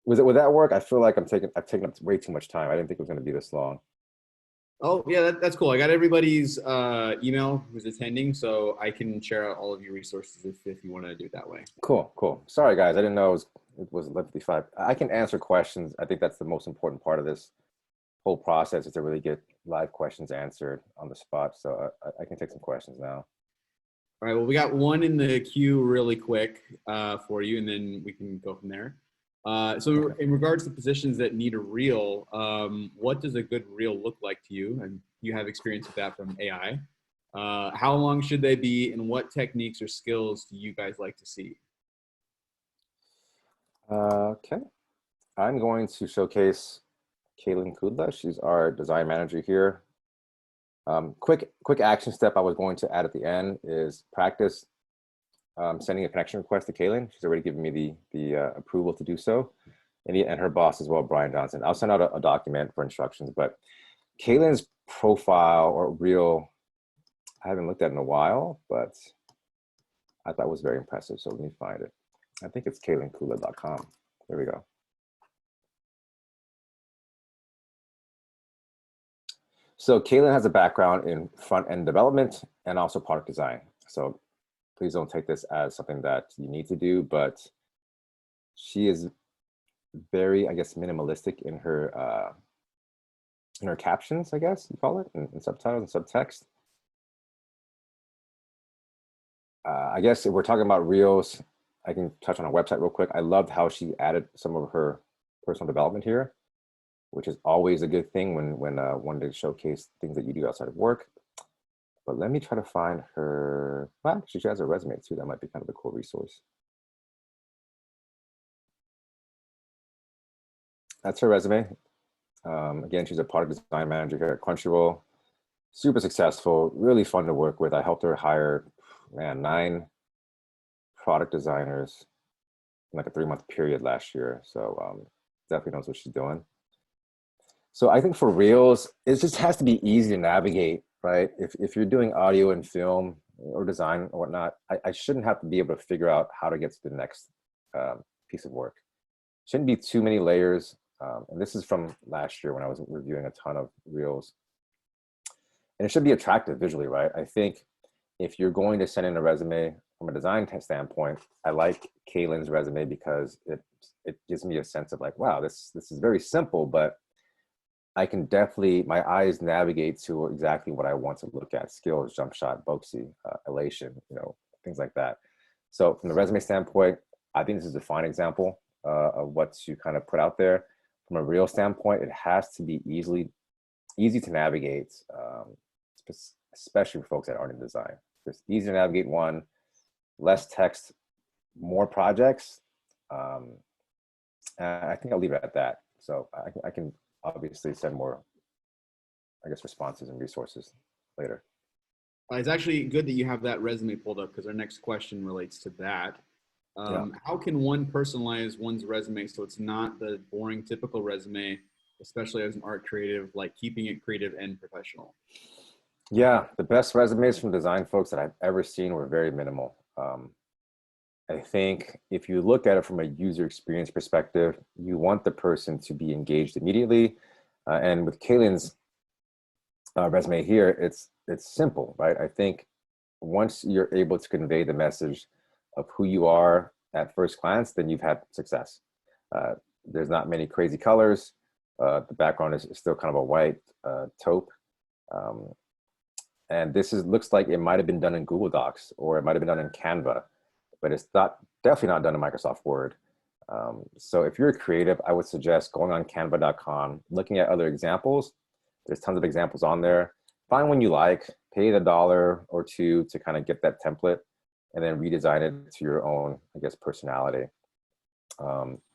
S2: Would that work? I feel like I've taken up way too much time. I didn't think it was going to be this long.
S1: Oh yeah, that's cool. I got everybody's email who's attending, so I can share out all of your resources if you want to do it that way.
S2: Cool. Sorry guys, I didn't know it was 11:55. I can answer questions. I think that's the most important part of this whole process, is to really get live questions answered on the spot. So I can take some questions now.
S1: All right. Well, we got one in the queue really quick for you, and then we can go from there. So in regards to positions that need a reel, what does a good reel look like to you? And you have experience with that from AI. How long should they be, and what techniques or skills do you guys like to see?
S2: Okay. I'm going to showcase Kaylin Kudla. She's our design manager here. Quick action step I was going to add at the end is practice sending a connection request to Kaylin. She's already given me the approval to do so, and her boss as well, Brian Johnson. I'll send out a document for instructions, but Kaylin's profile or reel, I haven't looked at in a while, but I thought it was very impressive. So let me find it. I think it's kaylinkula.com. There we go. So Kaylin has a background in front-end development and also product design. So please don't take this as something that you need to do, but she is very, I guess, minimalistic in her captions, I guess you call it, in subtitles and subtext. I guess if we're talking about reels, I can touch on her website real quick. I loved how she added some of her personal development here, which is always a good thing when wanting to showcase things that you do outside of work. But let me try to find her. Well, actually, she has a resume too. That might be kind of a cool resource. That's her resume. Again, she's a product design manager here at Crunchyroll. Super successful, really fun to work with. I helped her hire, 9 product designers in like a 3-month period last year. So definitely knows what she's doing. So I think for reels, it just has to be easy to navigate, right? If you're doing audio and film or design or whatnot, I shouldn't have to be able to figure out how to get to the next piece of work. Shouldn't be too many layers. And this is from last year when I was reviewing a ton of reels. and it should be attractive visually, right? I think if you're going to send in a resume from a design standpoint, I like Kaylin's resume because it gives me a sense of like, wow, this is very simple, but I can definitely, my eyes navigate to exactly what I want to look at: skills, jump shot, boxy, elation, things like that. So from the resume standpoint, I think this is a fine example of what to kind of put out there. From a real standpoint, it has to be easy to navigate, especially for folks that aren't in design. Just easy to navigate, one, less text, more projects. And I think I'll leave it at that. So I can obviously send more, I guess, responses and resources later.
S1: It's actually good that you have that resume pulled up, because our next question relates to that. How can one personalize one's resume so it's not the boring typical resume, especially as an art creative, like keeping it creative and professional?
S2: Yeah, the best resumes from design folks that I've ever seen were very minimal. I think if you look at it from a user experience perspective, you want the person to be engaged immediately. And with Kaylin's resume here, it's simple, right? I think once you're able to convey the message of who you are at first glance, then you've had success. There's not many crazy colors. The background is still kind of a white taupe. And this looks like it might have been done in Google Docs, or it might have been done in Canva, but it's definitely not done in Microsoft Word. So if you're a creative, I would suggest going on canva.com, looking at other examples. There's tons of examples on there. Find one you like, pay the $1 or $2 to kind of get that template, and then redesign it to your own, I guess, personality.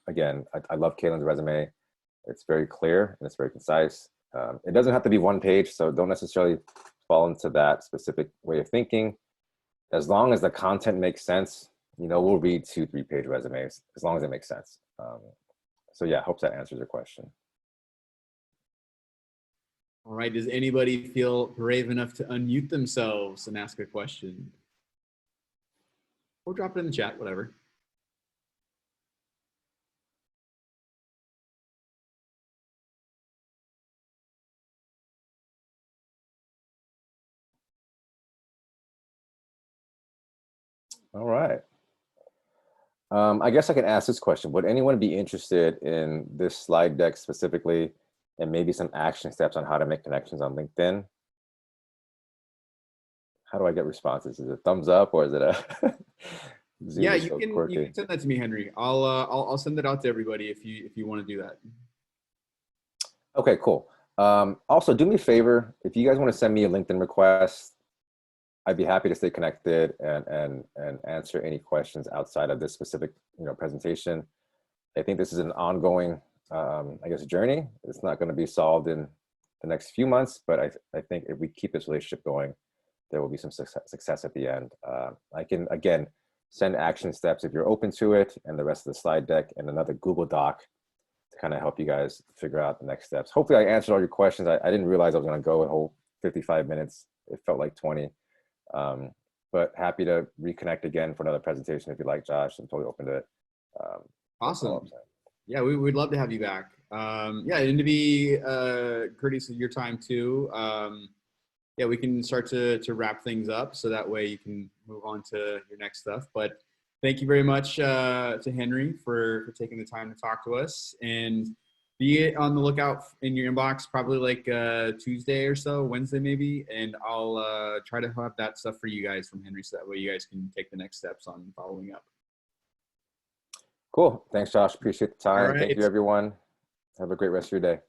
S2: Again, I love Kaylin's resume. It's very clear and it's very concise. It doesn't have to be one page, so don't necessarily fall into that specific way of thinking. As long as the content makes sense, we'll read 2-3 page resumes, as long as it makes sense. So yeah, hope that answers your question.
S1: All right, does anybody feel brave enough to unmute themselves and ask a question? Or drop it in the chat, whatever.
S2: All right. I guess I can ask this question. Would anyone be interested in this slide deck specifically, and maybe some action steps on how to make connections on LinkedIn? How do I get responses? Is it a thumbs up, or is it a Zoom?
S1: Yeah, you can send that to me, Henry. I'll send it out to everybody if you want to do that.
S2: Okay, cool. Also, do me a favor, if you guys want to send me a LinkedIn request, I'd be happy to stay connected and answer any questions outside of this specific presentation. I think this is an ongoing, I guess, journey. It's not going to be solved in the next few months, but I think if we keep this relationship going, there will be some success at the end. I can, again, send action steps if you're open to it, and the rest of the slide deck and another Google Doc to kind of help you guys figure out the next steps. Hopefully I answered all your questions. I didn't realize I was going to go a whole 55 minutes. It felt like 20. But happy to reconnect again for another presentation if you like, Josh. I'm totally open to it.
S1: Awesome. Yeah, we'd love to have you back. Yeah, and to be courteous of your time too. Yeah, we can start to wrap things up, so that way you can move on to your next stuff. But thank you very much to Henry for taking the time to talk to us, and be on the lookout in your inbox, probably like Tuesday or so, Wednesday maybe, and I'll try to have that stuff for you guys from Henry, so that way you guys can take the next steps on following up.
S2: Cool. Thanks, Josh. Appreciate the time.
S1: All right.
S2: Thank you, everyone. Have a great rest of your day.